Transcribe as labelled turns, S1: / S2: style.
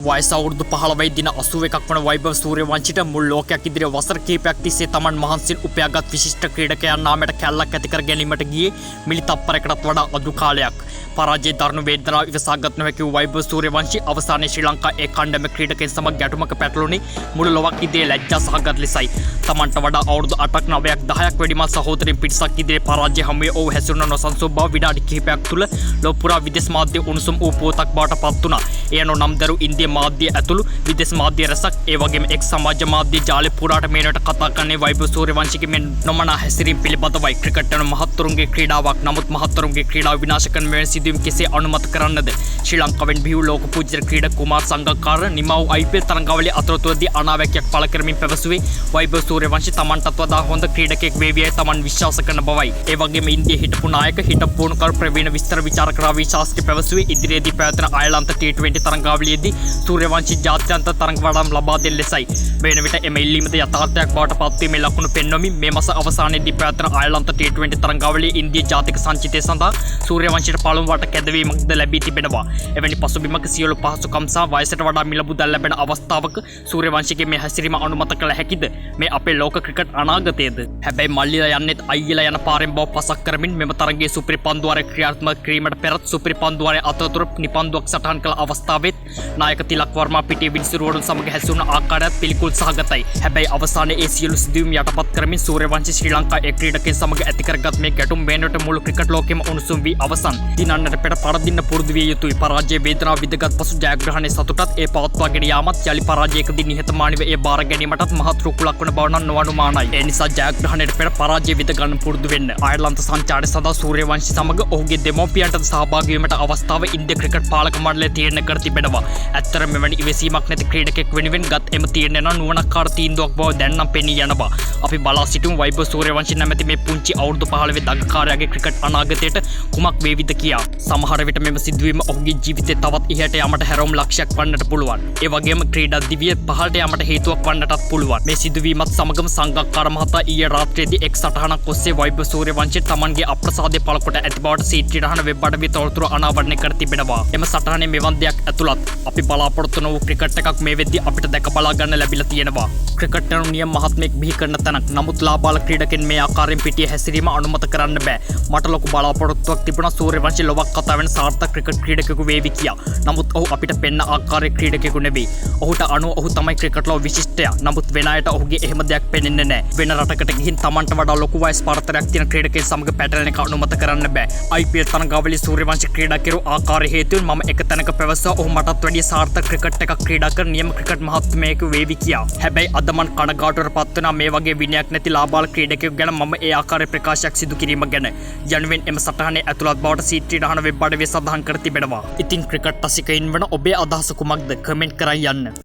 S1: වයස අවුරුදු 15 දින 81ක් වන වෛභව සූර්යවංශිට මුල් ලෝකයක් ඉදිරියේ වසර කිහිපයක් තිස්සේ තමන් මහන්සියෙන් උපයාගත් විශිෂ්ට ක්‍රීඩකයන් නාමයට කැල්ලක් ඇති කර ගැනීමට ගියේ මිලි තප්පරයකටත් වඩා අඩු කාලයක්. පරාජය දරණු වේදනාව ඉවසාගත නොහැකි වූ වෛභව සූර්යවංශි අවසානයේ ශ්‍රී ලංකා ඒ කණ්ඩායම ක්‍රීඩකයන් සමග ගැටුමක පැටළුණේ මුළු ලොවක් ඉදිරියේ ලැජ්ජා සහගත ලෙසයි. තමන්ට වඩා අවුරුදු 8ක් 9ක් 10ක් වැඩිමල් සහෝදරින් පිරිසක් ඉදිරියේ පරාජය හමුවේ ඔහු හැසිරුණ නොසන්සුන් බව විනාඩි කිහිපයක් තුළ ලොව පුරා විදේශ මාධ්‍ය උණුසුම් වූ පුවතක් බවට පත් වුණා. එය නම් දරු ඉන්දිය මාධ්‍ය ඇතුළු විදේශ මාධ්‍ය රැසක් ඒ වගේම එක් සමාජ මාධ්‍ය ජාලය පුරාට මේනට කතා කරන්නේ වෛභව සූර්යවංශිගේ මෙන් නොමනා හැසිරීම පිළිබඳවයි. ක්‍රිකට් යන මහත්තුරුන්ගේ ක්‍රීඩාවක්. නමුත් මහත්තුරුන්ගේ ක්‍රීඩාව විනාශ කරන මෙවැනි සිදුවීම් කෙසේ අනුමත කරන්නද? ශ්‍රී ලංකාවෙන් බිහි ලෝක පූජ්‍ය ක්‍රීඩක කුමාර් සංගක්කාර නිමව් IPL තරඟාවලියේ අතරතුරදී අනාවැකියක් පළ කරමින් පැවසුවේ වෛභව සූර්යවංශි තමන්ටත් වඩා හොඳ ක්‍රීඩකයෙක් වේවියයි තමන් විශ්වාස කරන බවයි. ඒ වගේම ඉන්දියාවේ හිටපු නායක හිටපු පුහුණුකරු ප්‍රවීණ විස්තර විචාරක රවි ශාස්ත්‍රී පැවසුවේ ඉදිරියේදී පැවැත්වෙන අයර්ලන්ත T20 තරඟාවලියේදී සූර්යවංශි ජාත්‍යන්තර තරඟ වඩාම් ලබා දෙන ලෙසයි. වෙන විට එම ඉල්ලීමද යථාර්ථයක් බවට පත්වීමේ ලකුණු පෙන්වමින් මේ මාස අවසානයේදී පැවැත්වෙන අයර්ලන්ත T20 තරඟාවලියේ ඉන්දියා ජාතික සංචිතය සඳහා සූර්යවංශිට පළමු වට කැඳවීමක්ද ලැබී තිබෙනවා. එවැනි පසුබිමක සියලු පහසුකම් සහ වයසට වඩා මිල මුදල් ලැබෙන අවස්ථාවක සූර්යවංශිගේ මේ හැසිරීම අනුමත කළ හැකිද? මේ අපේ ලෝක ක්‍රිකට් අනාගතයේද? හැබැයි මල්ලිලා යන්නේත් අයියලා යන පාරෙන් බව පසක් කරමින් මෙම තරගයේ සුපිරි පන්දුවාරය ක්‍රියාත්මක කිරීමට පෙරත් සුපිරි පන්දුවාරය අතරතුර නිපන්දුවක් සටහන් කළ අවස්ථාවෙත් නායක තිලක් වර්මා පිටියේ විනිසුරුවරුන් සමග හැසුණු ආකාරයත් පිළිකුල් සහගතයි. හැබැයි අවසානයේ ඒ සියලු සිදුවීම් යටපත් කරමින් සූර්යවංශි ශ්‍රී ලංකා ඒ ක්‍රීඩකයන් සමග ඇති කරගත් මේ ගැටුම් මේනට මුළු ක්‍රිකට් ලෝකෙම උණුසුම් වී අවසන්. දිනන්නට පෙර පරදින්න පුරුදු විය යුතුයි. පරාජය වේදනාව විඳගත් පසු ජයග්‍රහණයේ සතුටත් ඒ පවත්වාගෙන යාමත් යලි පරාජයකදී නිහතමානීව ඒ බාර ගැනීමටත් මහත් රුකුලක් වන බව නම් නොඅනුමානයි. ඒ නිසා ජයග්‍රහණයට පෙර පරාජය විඳ ගන්න පුරුදු වෙන්න. අයර්ලන්ත සංචාරය සඳහා සූර්යවංශි සමග ඔහුගේ දෙමව්පියන්ටද සහභාගී වීමට අවස්ථාව ඉන්දියා ක්‍රිකට් පාලක මණ්ඩලය තීරණය කර තිබෙනවා. ඇත්තටම මෙවැනි ඉවසීමක් නැති ක්‍රීඩකෙක් වෙනුවෙන් ගත් එම තීරණය නම් නුවණක්කාර තීන්දුවක් බව දැන් නම් පෙනී යනවා. අපි බලා සිටිමු වෛභව සූර්යවංශි නැමැති මේ පුංචි අවුරුදු 15 දඟකාරයාගේ ක්‍රිකට් අනාගතයට කුමක් වේවිද කියා. සමහර විට මෙම සිදුවීම ඔහුගේ ජීවිතේ තවත් ඉහළට යාමට හැරවුම් ලක්ෂයක් වන්නට පුළුවන්. ඒ වගේම ක්‍රීඩා දිවිය පහළට යාමට හේතුවක් වන්නටත් පුළුවන්. මේ සිදුවීමත් සමගම සංගක්කාර මහතා ඊයේ රාත්‍රියේදී එක් සටහනක් ඔස්සේ වෛභව සූර්යවංශි තමන්ගේ අප්‍රසාදය පළ කොට ඇති බවට සීටි රහන වෙබ් අඩවියේ තොරතුරු අනාවරණය කර තිබෙනවා. එම සටහනේ මෙවන් දෙයක් ඇතුළත් අපි බලාපොරොත්තු නොවූ ක්‍රිකට් එකක් මේ වෙද්දී අපිට දැක බලා ගන්න ලැබිලා තියෙනවා. ක්‍රිකට් යන නියම මහත්මයෙක් බිහි කරන තැනක්. නමුත් ලාබාල ක්‍රීඩකෙන් මේ ආකාරයෙන් පිටියේ හැසිරීම අනුමත කරන්න බෑ. මට ලොකු බලාපොරොත්තුවක් තිබුණා සූර්යවංශි ලොවක් කතා වෙන සාර්ථක ක්‍රිකට් ක්‍රීඩකයෙකු වේවි කියා. නමුත් ඔහු අපිට පෙන්න ආකාරයේ ක්‍රීඩකයෙකු නෙවෙයි. ඔහුට අනුව ඔහු තමයි ක්‍රිකට් ලෝ විශිෂ්ටයා. නමුත් වෙන අයට ඔහුගේ එහෙම දෙයක් පෙනෙන්නේ නැහැ. වෙන රටකට ගිහින් Tamanට වඩා ලොකු වයස් පරතරයක් තියෙන ක්‍රීඩකයෙක් සමග පැටලෙන එක අනුමත කරන්න බෑ. IPL තරඟාවලියේ සූර්යවංශි ක්‍රීඩා කෙරු ආකාරය හේතුවෙන් මම එක තැනක පැවසුවා ඔහු මටත් වැඩිය සාර්ථක ක්‍රිකට් එකක් ක්‍රීඩා කරන නියම ක්‍රිකට් මහත්මයෙකු වේවි කියා. හැබැයි අද මන් කනගාටුවට පත් වෙනා මේ වගේ විනයක් නැති ලාබාල ක්‍රීඩකයෙකු ගැන මම ඒ ආකාරයේ ප්‍රකාශයක් සිදු කිරීම ගැන. යනුවෙන් එම සටහනේ ඇතුළත් බවට සීටි රහන වෙබ් අඩවියේ සඳහන් කර තිබෙනවා. ඉතින් ක්‍රිකට් රසිකයින් වන ඔබේ අදහස කුමක්ද? කමෙන්ට් කරලා යන්න.